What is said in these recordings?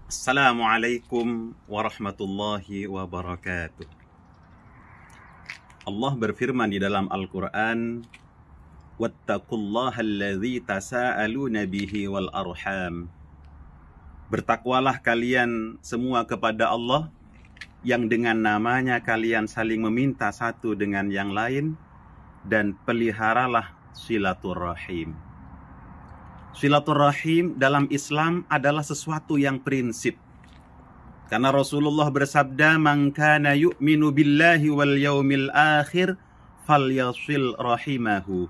Assalamualaikum warahmatullahi wabarakatuh. Allah berfirman di dalam Al-Quran, Wattaqullaha alladzi tasa'aluna bihi wal arham. Bertakwalah kalian semua kepada Allah, yang dengan namanya kalian saling meminta satu dengan yang lain, dan peliharalah silaturrahim. Silaturrahim dalam Islam adalah sesuatu yang prinsip. Karena Rasulullah bersabda, "Man kana yu'minu billahi wal yaumil akhir falyasil rahimahu."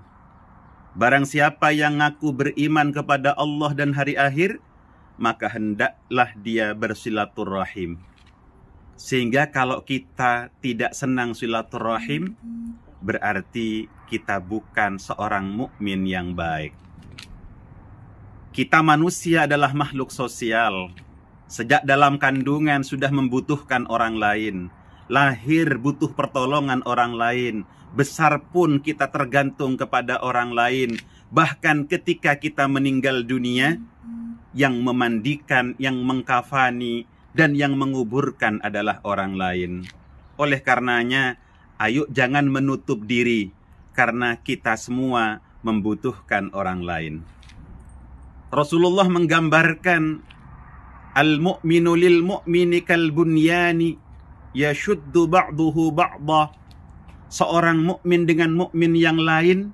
Barang siapa yang ngaku beriman kepada Allah dan hari akhir, maka hendaklah dia bersilaturrahim. Sehingga kalau kita tidak senang silaturrahim, berarti kita bukan seorang mukmin yang baik. Kita manusia adalah makhluk sosial. Sejak dalam kandungan sudah membutuhkan orang lain. Lahir butuh pertolongan orang lain. Besar pun kita tergantung kepada orang lain. Bahkan ketika kita meninggal dunia, yang memandikan, yang mengkafani, dan yang menguburkan adalah orang lain. Oleh karenanya, ayo jangan menutup diri, karena kita semua membutuhkan orang lain. Rasulullah menggambarkan al-mu'minu lil mu'mini kal bunyani yashuddu ba'duhu ba'da. Seorang mukmin dengan mukmin yang lain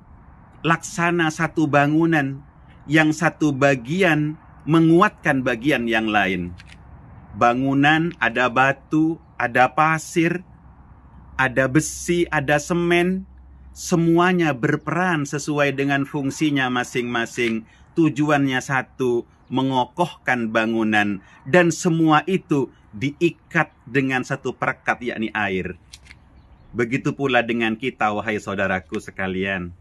laksana satu bangunan, yang satu bagian menguatkan bagian yang lain. Bangunan ada batu, ada pasir, ada besi, ada semen, semuanya berperan sesuai dengan fungsinya masing-masing. Tujuannya satu, mengokohkan bangunan, dan semua itu diikat dengan satu perekat, yakni air. Begitu pula dengan kita, wahai saudaraku sekalian.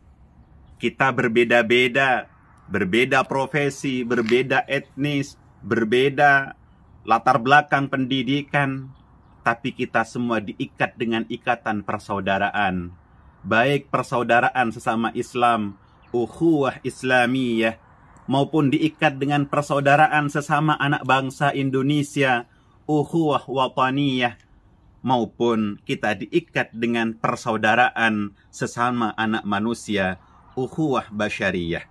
Kita berbeda-beda, berbeda profesi, berbeda etnis, berbeda latar belakang pendidikan, tapi kita semua diikat dengan ikatan persaudaraan. Baik persaudaraan sesama Islam, ukhuwah Islamiyah, maupun diikat dengan persaudaraan sesama anak bangsa Indonesia, ukhuwah wataniyah, maupun kita diikat dengan persaudaraan sesama anak manusia, ukhuwah basyariyah.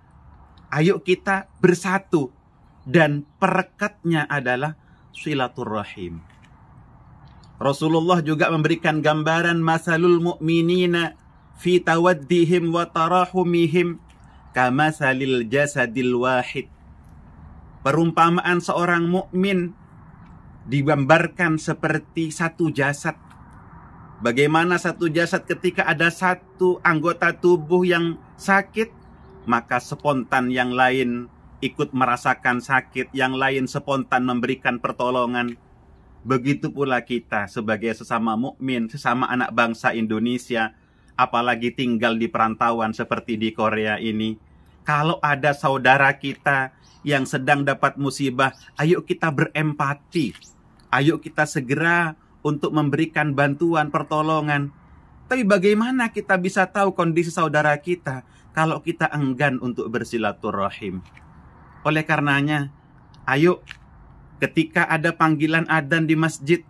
Ayo kita bersatu, dan perekatnya adalah silaturrahim. Rasulullah juga memberikan gambaran masalul mu'minina fi tawaddihim wa tarahumihim kamasalil jasadil wahid. Perumpamaan seorang mukmin digambarkan seperti satu jasad. Bagaimana satu jasad ketika ada satu anggota tubuh yang sakit, maka spontan yang lain ikut merasakan sakit, yang lain spontan memberikan pertolongan. Begitu pula kita sebagai sesama mukmin, sesama anak bangsa Indonesia, apalagi tinggal di perantauan seperti di Korea ini. Kalau ada saudara kita yang sedang dapat musibah, ayo kita berempati. Ayo kita segera untuk memberikan bantuan, pertolongan. Tapi bagaimana kita bisa tahu kondisi saudara kita kalau kita enggan untuk bersilaturrahim? Oleh karenanya, ayo ketika ada panggilan adzan di masjid,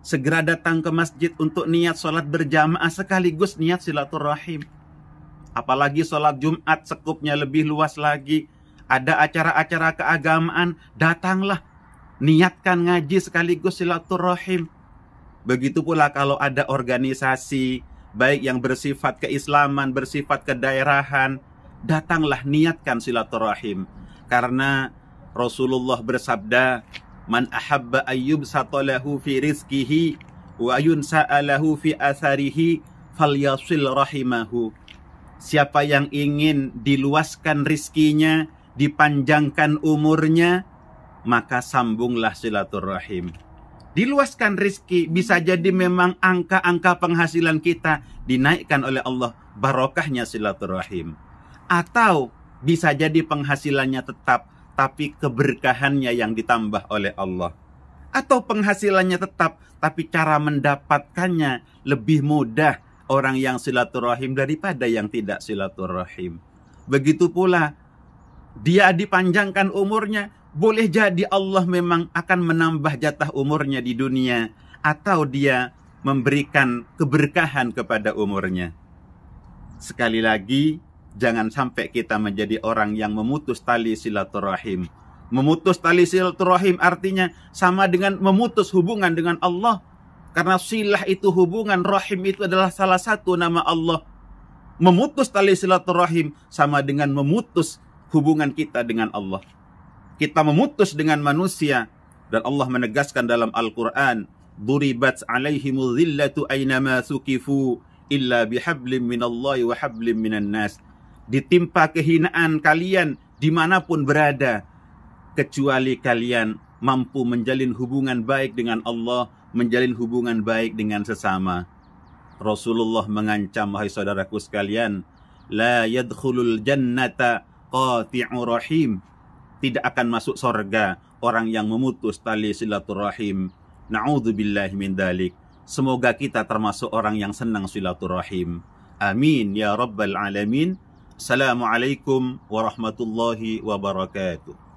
segera datang ke masjid untuk niat sholat berjamaah sekaligus niat silaturrahim. Apalagi sholat Jumat sekupnya lebih luas lagi. Ada acara-acara keagamaan, datanglah. Niatkan ngaji sekaligus silaturrahim. Begitu pula kalau ada organisasi, baik yang bersifat keislaman, bersifat kedaerahan, datanglah niatkan silaturrahim. Karena Rasulullah bersabda, "Man ahabba ayyub satalahu fi rizkihi wa yunsa'alahu fi atharihi falyasil rahimahu." Siapa yang ingin diluaskan rizkinya, dipanjangkan umurnya, maka sambunglah silaturrahim. Diluaskan rizki, bisa jadi memang angka-angka penghasilan kita dinaikkan oleh Allah, barokahnya silaturahim. Atau bisa jadi penghasilannya tetap, tapi keberkahannya yang ditambah oleh Allah. Atau penghasilannya tetap, tapi cara mendapatkannya lebih mudah orang yang silaturahim daripada yang tidak silaturahim. Begitu pula dia dipanjangkan umurnya, boleh jadi Allah memang akan menambah jatah umurnya di dunia, atau dia memberikan keberkahan kepada umurnya. Sekali lagi, jangan sampai kita menjadi orang yang memutus tali silaturahim. Memutus tali silaturahim artinya sama dengan memutus hubungan dengan Allah. Karena silah itu hubungan, rahim itu adalah salah satu nama Allah. Memutus tali silaturahim sama dengan memutus hubungan kita dengan Allah. Kita memutus dengan manusia. Dan Allah menegaskan dalam Al-Quran, "Duribat alaihimul zillatu aynama thukifu illa bihablim minallahi wa hablim minan nas." Ditimpa kehinaan kalian dimanapun berada, kecuali kalian mampu menjalin hubungan baik dengan Allah, menjalin hubungan baik dengan sesama. Rasulullah mengancam, wahai saudaraku sekalian, la yadkhulul jannata qati'u rahim. Tidak akan masuk surga orang yang memutus tali silaturahim. Na'udzubillahi min dzalik. Semoga kita termasuk orang yang senang silaturahim. Amin ya rabbal alamin. Assalamualaikum warahmatullahi wabarakatuh.